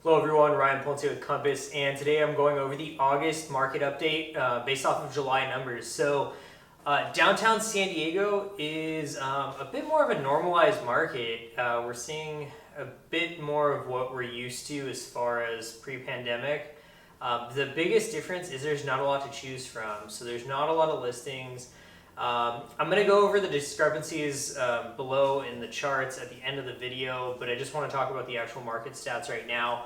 Hello everyone, Ryan Ponce with Compass, and today I'm going over the August market update based off of July numbers. So downtown San Diego is a bit more of a normalized market. We're seeing a bit more of what we're used to as far as pre-pandemic. The biggest difference is there's not a lot to choose from, so there's not a lot of listings. I'm going to go over the discrepancies below in the charts at the end of the video, but I just want to talk about the actual market stats right now.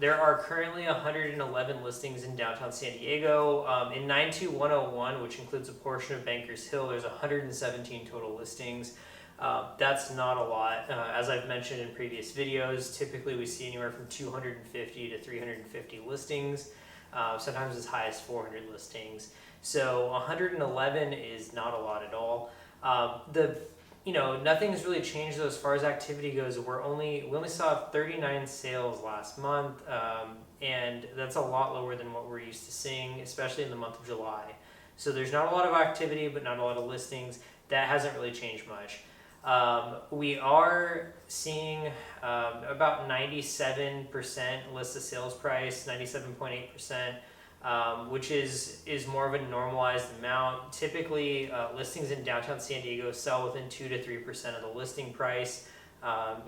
There are currently 111 listings in downtown San Diego. In 92101, which includes a portion of Bankers Hill, there's 117 total listings. That's not a lot. As I've mentioned in previous videos, typically we see anywhere from 250 to 350 listings, sometimes as high as 400 listings. So 111 is not a lot at all. Nothing's really changed though as far as activity goes. We only saw 39 sales last month, and that's a lot lower than what we're used to seeing, especially in the month of July. So there's not a lot of activity, but not a lot of listings. That hasn't really changed much. We are seeing about 97% list of sales price, 97.8%. Which is more of a normalized amount. Typically, listings in downtown San Diego sell within 2 to 3% of the listing price. And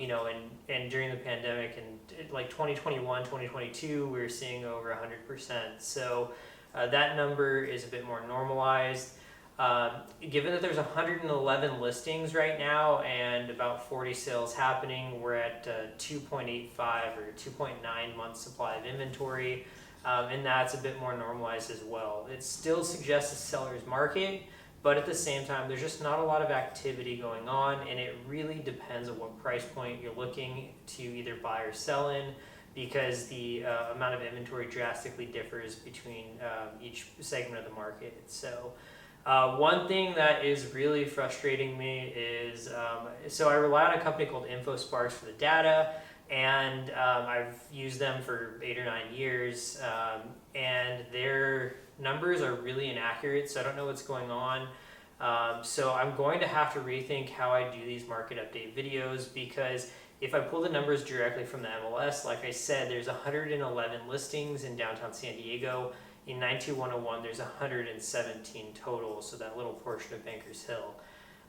during the pandemic and like 2021, 2022, we were seeing over 100%. So that number is a bit more normalized. Given that there's 111 listings right now and about 40 sales happening, we're at 2.85 or 2.9 months supply of inventory. And that's a bit more normalized as well. It still suggests a seller's market, but at the same time, there's just not a lot of activity going on, and it really depends on what price point you're looking to either buy or sell in, because the amount of inventory drastically differs between each segment of the market. So one thing that is really frustrating me is, so I rely on a company called InfoSparks for the data, and I've used them for 8 or 9 years, and their numbers are really inaccurate, so I don't know what's going on. So I'm going to have to rethink how I do these market update videos, because if I pull the numbers directly from the MLS, like I said, there's 111 listings in downtown San Diego. In 92101, there's 117 total, so that little portion of Bankers Hill.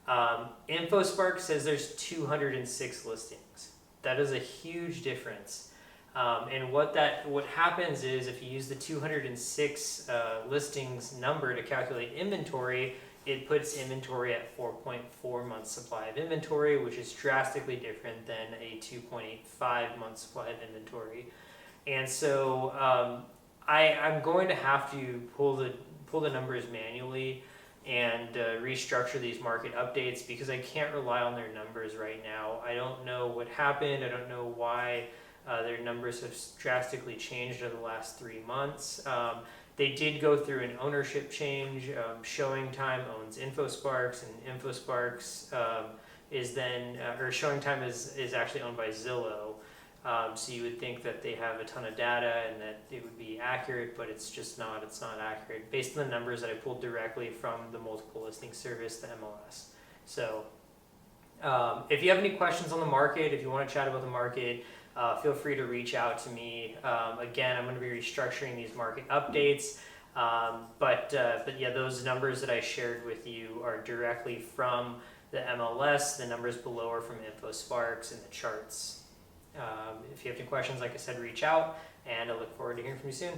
InfoSpark says there's 206 listings. That is a huge difference. And what happens is, if you use the 206 listings number to calculate inventory, it puts inventory at 4.4 months supply of inventory, which is drastically different than a 2.85 months supply of inventory. And so I'm going to have to pull the numbers manually and restructure these market updates, because I can't rely on their numbers right now. I don't know what happened. I don't know why their numbers have drastically changed over the last 3 months. They did go through an ownership change. Showing Time owns InfoSparks, and InfoSparks is then, or Showing Time is actually owned by Zillow. So you would think that they have a ton of data and that it would be accurate, but it's just not. It's not accurate based on the numbers that I pulled directly from the multiple listing service, the MLS. So if you have any questions on the market, if you want to chat about the market, feel free to reach out to me. Again, I'm going to be restructuring these market updates. But yeah, those numbers that I shared with you are directly from the MLS. The numbers below are from InfoSparks and the charts. If you have any questions, like I said, reach out, and I look forward to hearing from you soon.